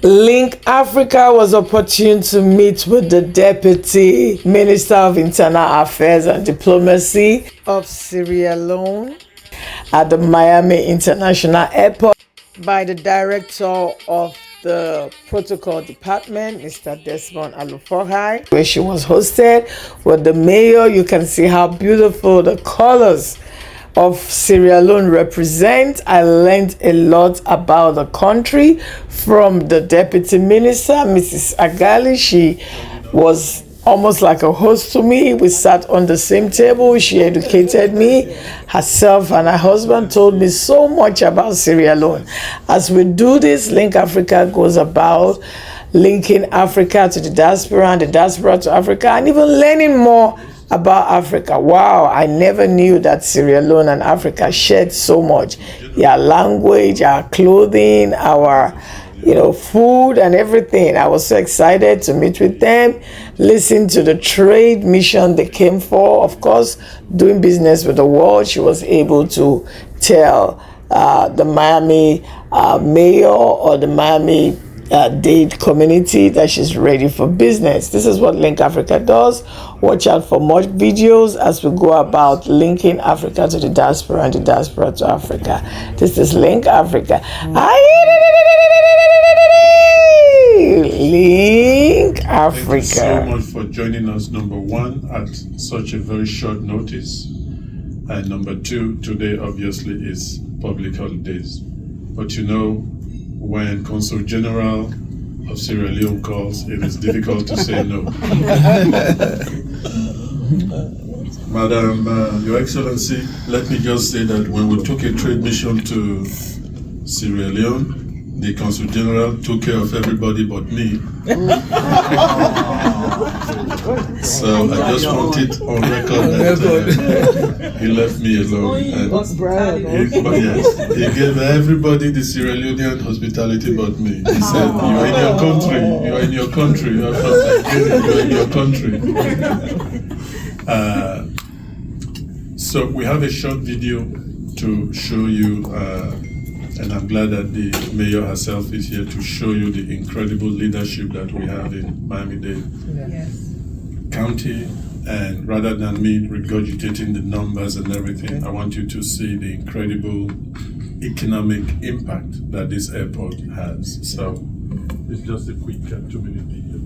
Link Africa was opportune to meet with the Deputy Minister of Internal Affairs and Diplomacy of Sierra Leone at the Miami International Airport by the Director of the Protocol Department, Mr. Desmond Alufohai, where she was hosted with the mayor. You can see how beautiful the colors of Sierra Leone represent. I learned a lot about the country from the Deputy Minister, Mrs. Agali. She was almost like a host to me. We sat on the same table. She educated me. Herself and her husband told me so much about Sierra Leone. As we do this, Link Africa goes about linking Africa to the diaspora and the diaspora to Africa, and even learning more about Africa. Wow, I never knew that Sierra Leone and Africa shared so much. Our language, our clothing, our food and everything. I was so excited to meet with them, listen to the trade mission they came for. Of course, doing business with the world, she was able to tell the Miami mayor or the Miami Dade community that she's ready for business. This is what Link Africa does. Watch out for more videos as we go about linking Africa to the diaspora and the diaspora to Africa. This is Link Africa. Link Africa. Thank you so much for joining us, number one, at such a very short notice. And number two, today obviously is public holidays. But when Consul General of Sierra Leone calls, it is difficult to say no. Madam, Your Excellency, let me just say that when we took a trade mission to Sierra Leone, the Consul General took care of everybody but me. So I just want it on record that he left me alone. He gave everybody the Sierra Leonean hospitality but me. He said, "You are in your country. You are in your country. You are from Nigeria. You are in your country." So we have a short video to show you. And I'm glad that the mayor herself is here to show you the incredible leadership that we have in Miami-Dade County. And rather than me regurgitating the numbers and everything, I want you to see the incredible economic impact that this airport has. So it's just a quick 2-minute video.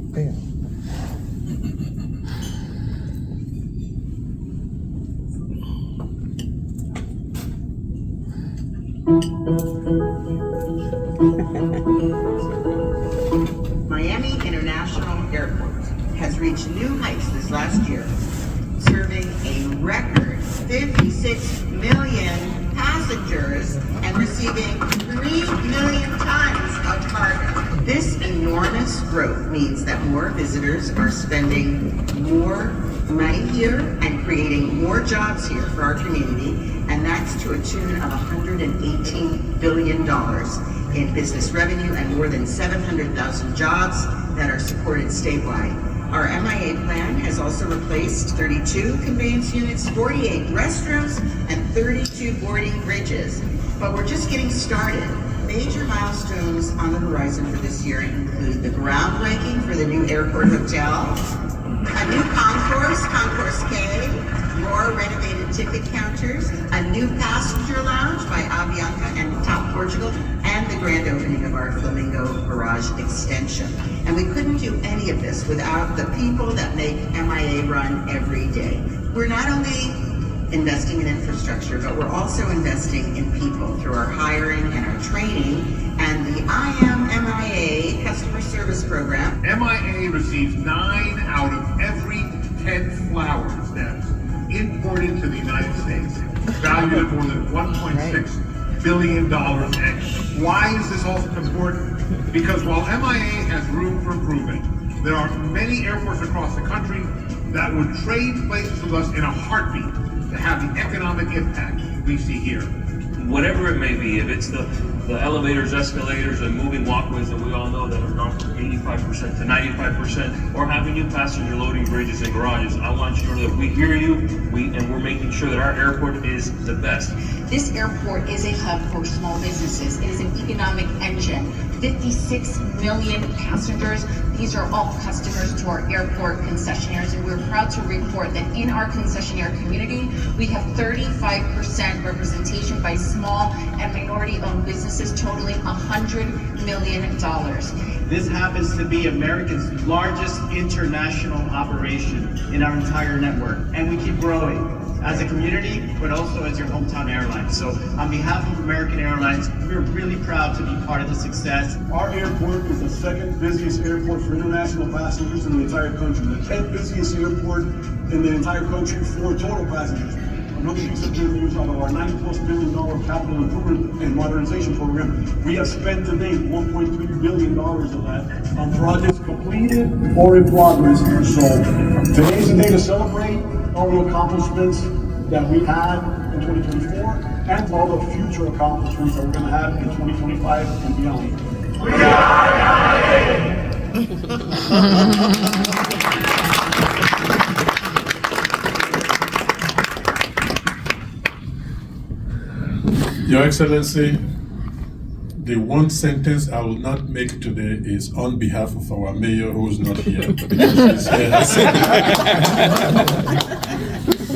Miami International Airport has reached new heights this last year, serving a record 56 million passengers and receiving 3 million tons of cargo. This enormous growth means that more visitors are spending more money here and creating more jobs here for our community, and that's to a tune of $118 billion in business revenue and more than 700,000 jobs that are supported statewide. Our MIA plan has also replaced 32 conveyance units, 48 restrooms, and 32 boarding bridges. But we're just getting started. Major milestones on the horizon for this year include the groundbreaking for the new airport hotel, a new concourse K, more renovated ticket counters, a new passenger lounge by Avianca and Top Portugal, and the grand opening of our Flamingo Garage extension. And we couldn't do any of this without the people that make MIA run every day. We're not only investing in infrastructure, but we're also investing in people through our hiring and our training and the I Am MIA customer service program. MIA receives 9 out of every 10 flowers that's imported to the United States, valued at more than $1.6 billion annually. Why is this also important? Because while MIA has room for improvement, there are many airports across the country that would trade places with us in a heartbeat to have the economic impact we see here. Whatever it may be, if it's the elevators, escalators, and moving walkways that we all know that have gone from 85% to 95%, or having new passenger loading bridges and garages, I want you to know that we hear you, and we're making sure that our airport is the best. This airport is a hub for small businesses. It is an economic engine 56 million passengers. These are all customers to our airport concessionaires, and we're proud to report that in our concessionaire community, we have 35% representation by small and minority-owned businesses totaling $100 million. This happens to be America's largest international operation in our entire network, and we keep growing as a community, but also as your hometown airline. So on behalf of American Airlines, we're really proud to be part of the success. Our airport is the second busiest airport for international passengers in the entire country, the 10th busiest airport in the entire country for total passengers. Another piece of good news, out of our $90+ billion capital improvement and modernization program, we have spent to date $1.3 billion of that on projects completed or in progress. So today's the day to celebrate all the accomplishments that we had in 2024 and all the future accomplishments that we're going to have in 2025 and beyond. We Your Excellency, the one sentence I will not make today is on behalf of our mayor who's not here. Because he's here.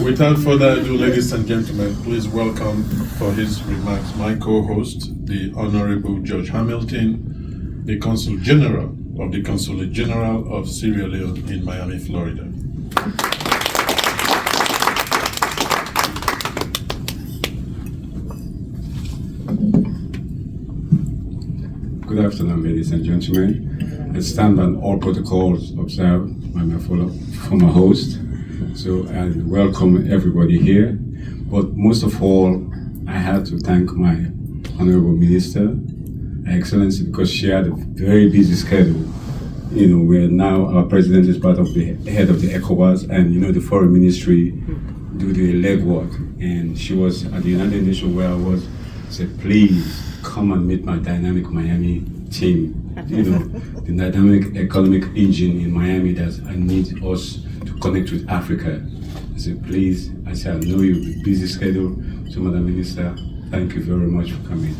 Without further ado, ladies and gentlemen, please welcome for his remarks my co-host, the Honorable George Hamilton, the Consul General of the Consulate General of Sierra Leone in Miami, Florida. Good afternoon, ladies and gentlemen. I stand on all protocols observed by my former host. So I welcome everybody here. But most of all, I have to thank my Honorable Minister, Her Excellency, because she had a very busy schedule. You know, where now our president is part of the head of the ECOWAS, and you know, the foreign ministry do the legwork. And she was at the United Nations where I was, said, please come and meet my dynamic Miami team. You know, the dynamic economic engine in Miami that I need us to connect with Africa. I said, please, I said, I know you're a busy schedule. So, Madam Minister, thank you very much for coming.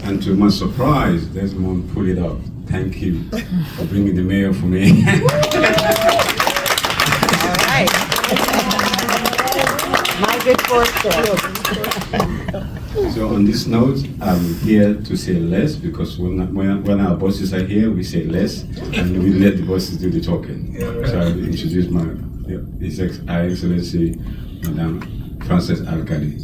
And to my surprise, Desmond pulled it up. Thank you for bringing the mayor for me. All right. My good fortune. So on this note, I'm here to say less because when our bosses are here, we say less, and we let the bosses do the talking. So I introduce His Excellency, Madame Frances Alcali.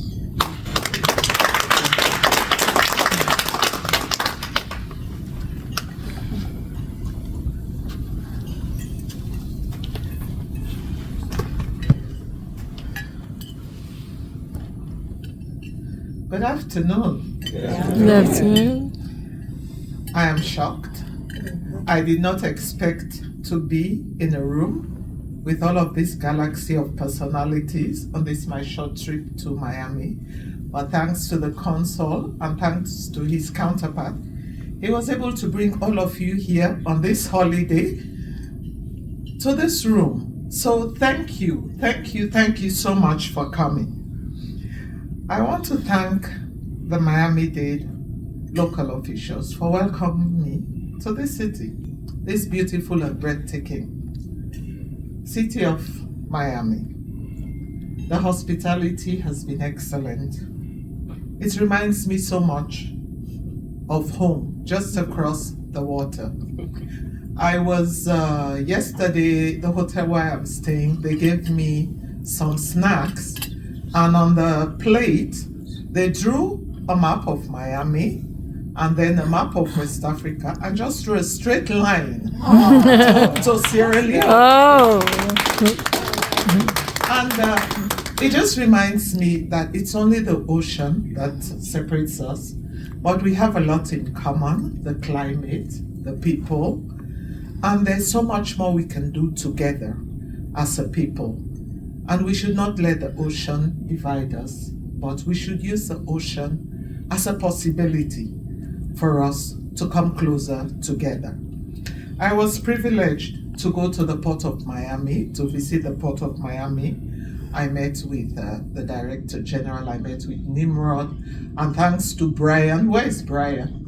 Good afternoon. Good afternoon. I am shocked. I did not expect to be in a room with all of this galaxy of personalities on this my short trip to Miami. But thanks to the consul and thanks to his counterpart, he was able to bring all of you here on this holiday to this room. So thank you so much for coming. I want to thank the Miami-Dade local officials for welcoming me to this city, this beautiful and breathtaking city of Miami. The hospitality has been excellent. It reminds me so much of home, just across the water. I was, yesterday, the hotel where I'm staying, they gave me some snacks, and on the plate, they drew a map of Miami and then a map of West Africa and just drew a straight line to Sierra Leone. Oh. And it just reminds me that it's only the ocean that separates us, but we have a lot in common, the climate, the people, and there's so much more we can do together as a people. And we should not let the ocean divide us, but we should use the ocean as a possibility for us to come closer together. I was privileged to go to the Port of Miami, to visit the Port of Miami, I met with the Director General, I met with Nimrod, and thanks to Brian. Where is Brian?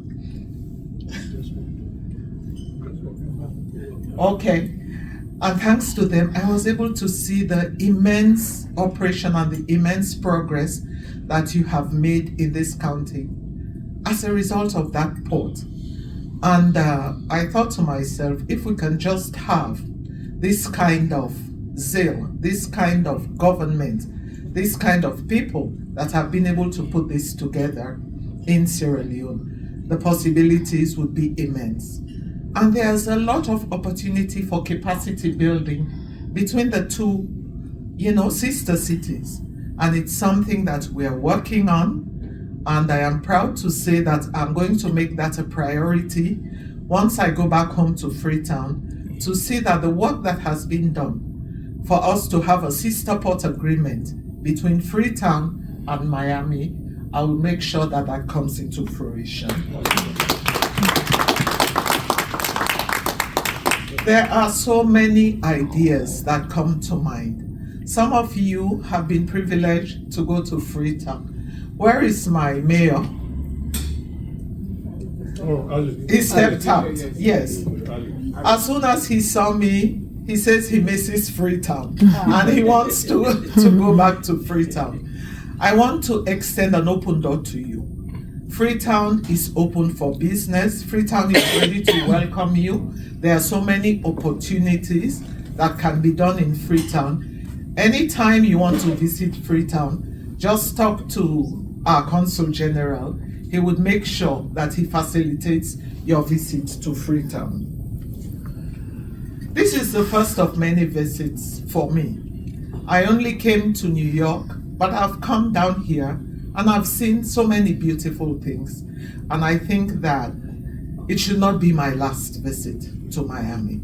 Okay. And thanks to them, I was able to see the immense operation and the immense progress that you have made in this county as a result of that port. And I thought to myself, if we can just have this kind of zeal, this kind of government, this kind of people that have been able to put this together in Sierra Leone, the possibilities would be immense. And there's a lot of opportunity for capacity building between the two, sister cities. And it's something that we are working on. And I am proud to say that I'm going to make that a priority once I go back home to Freetown, to see that the work that has been done for us to have a sister port agreement between Freetown and Miami, I will make sure that that comes into fruition. There are so many ideas that come to mind. Some of you have been privileged to go to Freetown. Where is my mayor? He stepped out, yes. As soon as he saw me, he says he misses Freetown and he wants to go back to Freetown. I want to extend an open door to you. Freetown is open for business. Freetown is ready to welcome you. There are so many opportunities that can be done in Freetown. Anytime you want to visit Freetown, just talk to our Consul General. He would make sure that he facilitates your visit to Freetown. This is the first of many visits for me. I only came to New York, but I've come down here and I've seen so many beautiful things. And I think that it should not be my last visit to Miami.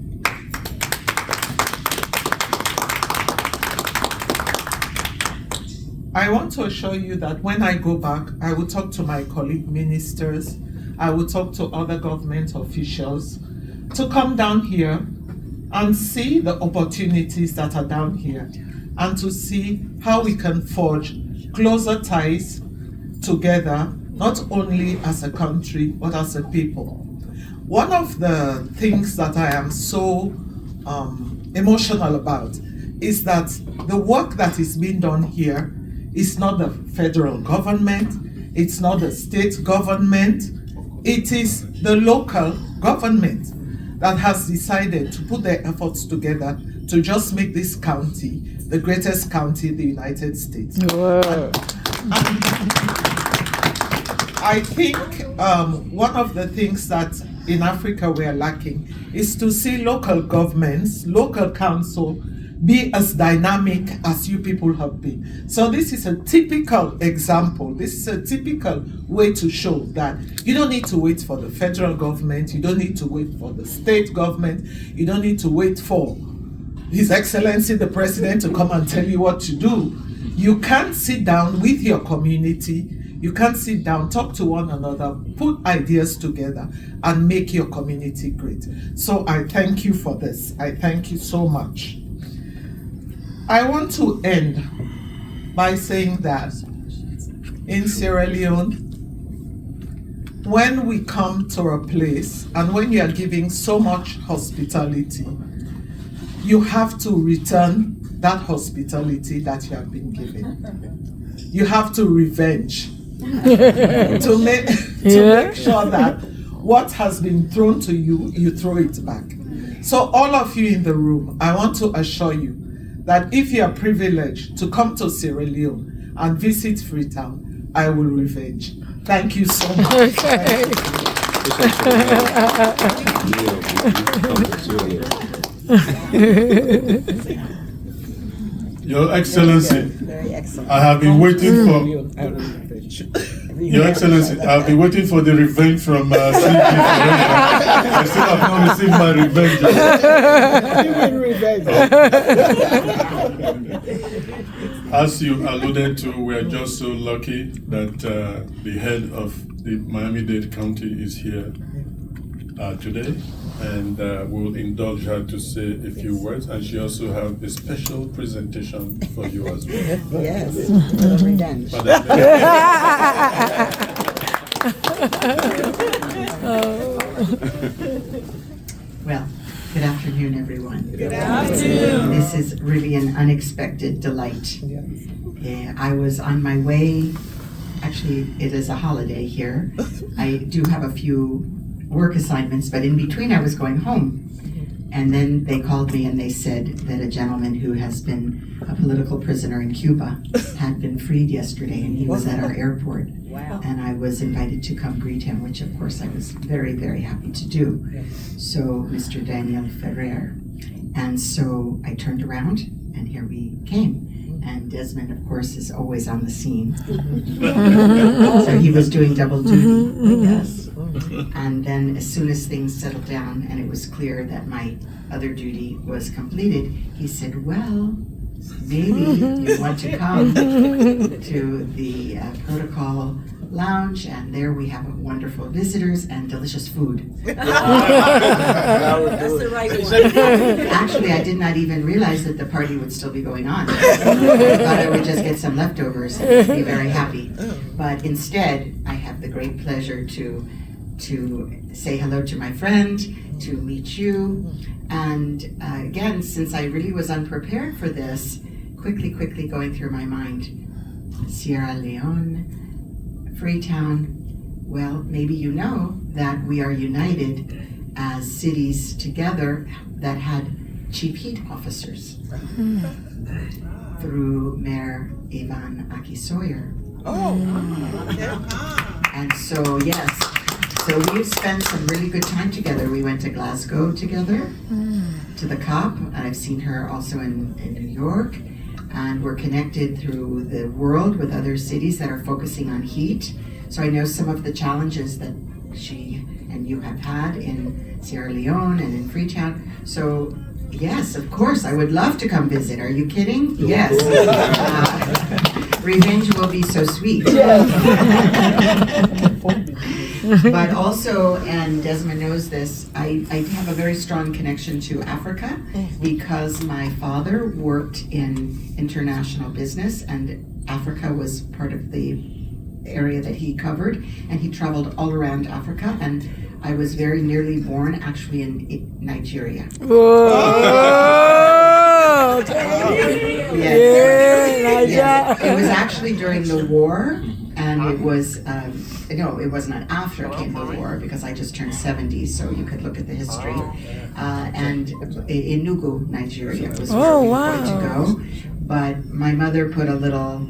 I want to assure you that when I go back, I will talk to my colleague ministers, I will talk to other government officials to come down here and see the opportunities that are down here and to see how we can forge closer ties together, not only as a country, but as a people. One of the things that I am so emotional about is that the work that is being done here is not the federal government, it's not the state government, it is the local government that has decided to put their efforts together to just make this county the greatest county in the United States. And I think one of the things that in Africa we are lacking is to see local governments, local council, be as dynamic as you people have been. So this is a typical example. This is a typical way to show that you don't need to wait for the federal government, you don't need to wait for the state government, you don't need to wait for His Excellency the President to come and tell you what to do. You can sit down with your community, you can sit down, talk to one another, put ideas together and make your community great. So I thank you for this. I thank you so much. I want to end by saying that in Sierra Leone, when we come to a place and when you are giving so much hospitality, you have to return that hospitality that you have been given. You have to revenge to make sure that what has been thrown to you, you throw it back. So all of you in the room, I want to assure you that if you are privileged to come to Sierra Leone and visit Freetown, I will revenge. Thank you so much. Your Excellency, I have been waiting for Your Excellency, I've been waiting for the revenge from CP forever. I still have not received my revenge. As you alluded to, we are just so lucky that the head of the Miami-Dade County is here. today, and we'll indulge her to say a few words. And she also have a special presentation for you as well. Yes, little revenge. Well, good afternoon, everyone. Good afternoon. This is really an unexpected delight. Yeah, I was on my way. Actually, it is a holiday here. I do have a few work assignments, but in between I was going home. And then they called me and they said that a gentleman who has been a political prisoner in Cuba had been freed yesterday, and he was at our airport. Wow. And I was invited to come greet him, which of course I was very, very happy to do. So, Mr. Daniel Ferrer. And so I turned around and here we came. And Desmond, of course, is always on the scene. So he was doing double duty, yes. And then as soon as things settled down and it was clear that my other duty was completed, he said, well, maybe you want to come to the protocol lounge, and there we have wonderful visitors and delicious food. That's the right one. Actually, I did not even realize that the party would still be going on. I thought I would just get some leftovers and be very happy. But instead, I have the great pleasure to say hello to my friend, to meet you. And again, since I really was unprepared for this, quickly going through my mind, Sierra Leone, Freetown. Well, maybe you know that we are united as cities together that had cheap heat officers through Mayor Ivan Aki Sawyer. And so, yes, so we've spent some really good time together. We went to Glasgow together, to the COP. I've seen her also in New York. And we're connected through the world with other cities that are focusing on heat. So I know some of the challenges that she and you have had in Sierra Leone and in Freetown. So yes, of course, I would love to come visit. Are you kidding? Yes. Revenge will be so sweet. But also, and Desmond knows this, I have a very strong connection to Africa because my father worked in international business, and Africa was part of the area that he covered, and he traveled all around Africa, and I was very nearly born actually in Nigeria. Whoa! Yes. It was actually during the war, and it was, no, it was not after came the war, because I just turned 70, so you could look at the history. And in Enugu, Nigeria was where we were going to go. But my mother put a little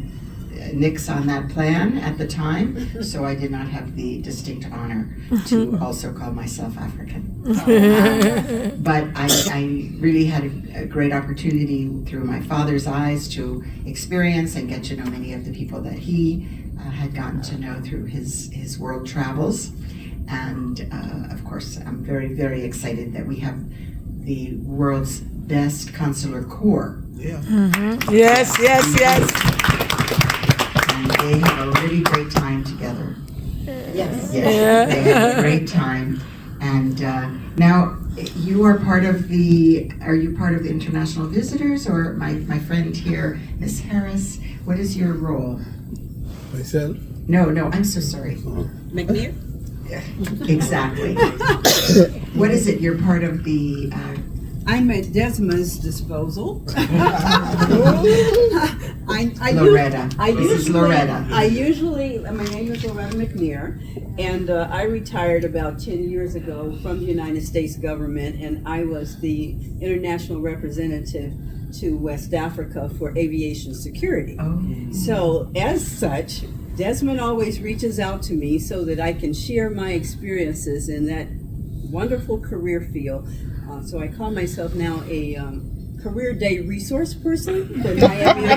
nix on that plan at the time, so I did not have the distinct honor to also call myself African. But I really had a great opportunity through my father's eyes to experience and get to know many of the people that he had gotten to know through his world travels. And of course, I'm very, very excited that we have the world's best consular corps. Yes. And they have a really great time together. Yes. They have a great time. And now you are part of are you part of the international visitors, or my friend here, Miss Harris, what is your role? Myself? No, I'm so sorry. McNear? Exactly. What is it? You're part of the I'm at Desmond's disposal. Loretta. This is Loretta. My name is Loretta McNear, and I retired about 10 years ago from the United States government, and I was the international representative to West Africa for aviation security. So as such, Desmond always reaches out to me so that I can share my experiences in that wonderful career field. So I call myself now a career day resource person for Miami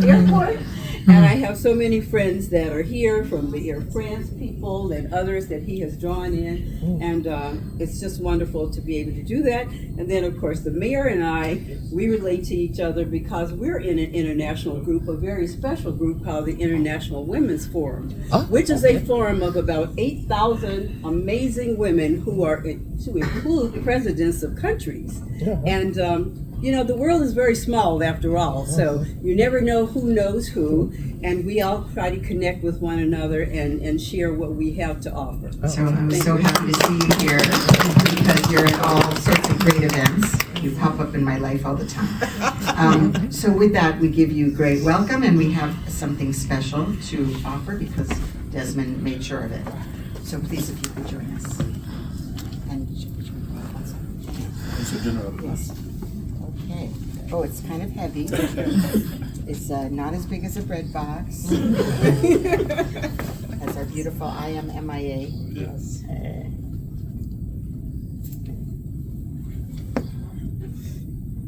Airport. And I have so many friends that are here from the Air France people and others that he has drawn in. And it's just wonderful to be able to do that. And then, of course, the mayor and I, we relate to each other because we're in an international group, a very special group called the International Women's Forum, which is a forum of about 8,000 amazing women who are, to include presidents of countries. And you know, the world is very small after all, so you never know who knows who, and we all try to connect with one another and share what we have to offer. So I'm so happy to see you here because you're at all sorts of great events. You pop up in my life all the time. So with that, we give you a great welcome, and we have something special to offer because Desmond made sure of it. So please, if you could join us. And yes. Okay. Oh, it's kind of heavy. It's not as big as a bread box. As our beautiful I am MIA. Yes.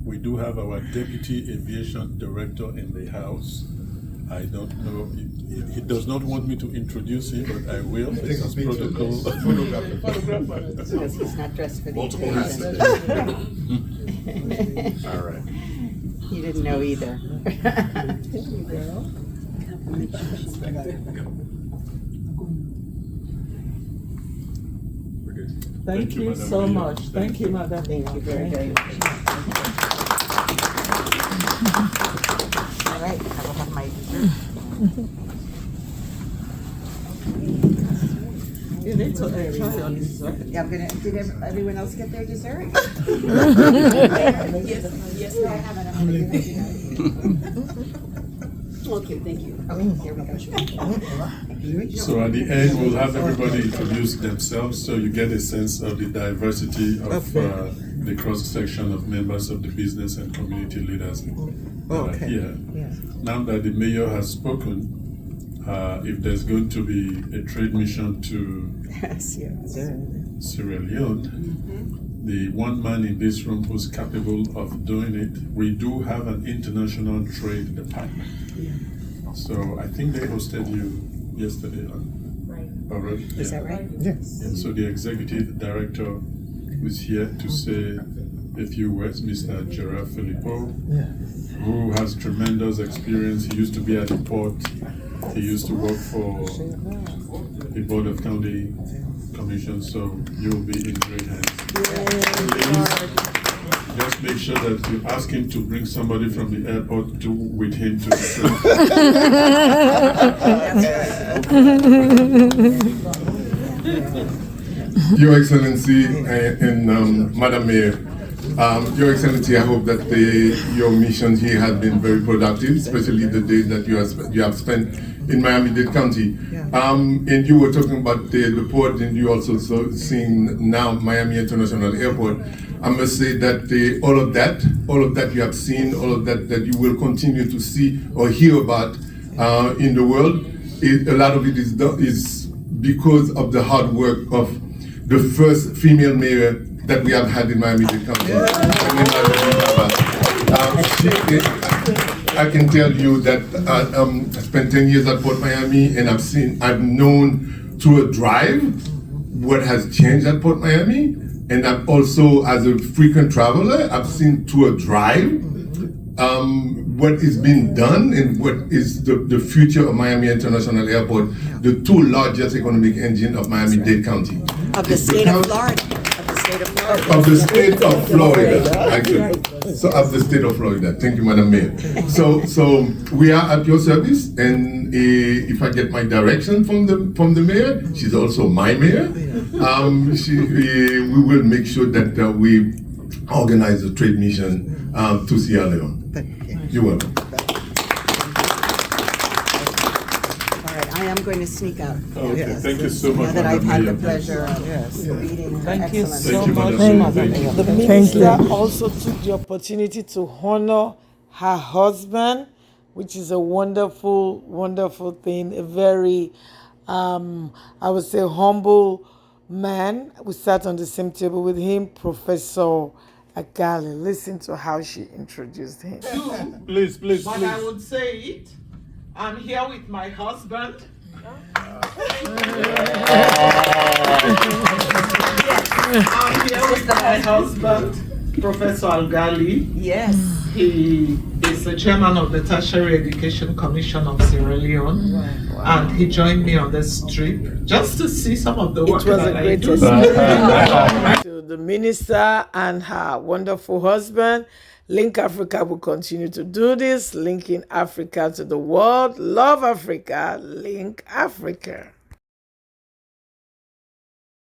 We do have our Deputy Aviation Director in the house. I don't know, he does not want me to introduce him, but I will. Because protocol. Because he's not dressed for the Multiple hats. occasion. All right. He didn't know either. Thank you Madam so Mayor. much. Thank you, Madam. Thank you very, very much. All right, I will have my dessert. You need to try your dessert. Yeah, I'm gonna, did everyone else get their dessert? Yes, I have it, I'm gonna give it to you. Okay, thank you. Okay, here we go. So at the end, we'll have everybody introduce themselves so you get a sense of the diversity of the cross-section of members of the business and community leaders that are here. Now that the mayor has spoken, if there's going to be a trade mission to Sierra Leone, the one man in this room who's capable of doing it, we do have an international trade department. So I think they hosted you yesterday already. Is that right? Yes. And so the executive director is here to say a few words, Mr. Gerard Filippo, who has tremendous experience. He used to be at the port. He used to work for the Board of County Commission, so you'll be in great hands. Please, just make sure that you ask him to bring somebody from the airport with him to the trip. Your Excellency and Madam Mayor, Your Excellency, I hope that your mission here has been very productive, especially the day that you have spent in Miami-Dade County. And you were talking about the port, and you also seeing now Miami International Airport. I must say that all of that you have seen, all of that you will continue to see or hear about in the world, a lot of it is because of the hard work of the first female mayor that we have had in Miami-Dade County. I can tell you that I spent 10 years at Port Miami, and I've known through a drive what has changed at Port Miami. And I've also, as a frequent traveler, I've seen through a drive what is being done and what is the future of Miami International Airport, the two largest economic engine of Miami-Dade County. Of the state of Florida. Of the state of Florida, actually. So of the state of Florida. Thank you, Madam Mayor. So we are at your service, and if I get my direction from the mayor, she's also my mayor. We will make sure that we organize a trade mission to Sierra Leone. You're welcome. I am going to sneak out. Okay, thank you so much. Now that I've had the Madam pleasure of meeting her. Thank you Excellent. so Thank you, much, Madam Madam Mayor. Mayor. The minister also took the opportunity to honor her husband, which is a wonderful, wonderful thing. A very, I would say, humble man. We sat on the same table with him, Professor Agali. Listen to how she introduced him. Please. But I would say it. I'm here with my husband. I'm here with my husband, Professor Algali. Yes. He is the chairman of the Tertiary Education Commission of Sierra Leone. Wow. And he joined me on this trip just to see some of the work that I do. To the minister and her wonderful husband. Link Africa will continue to do this, linking Africa to the world. Love Africa, Link Africa.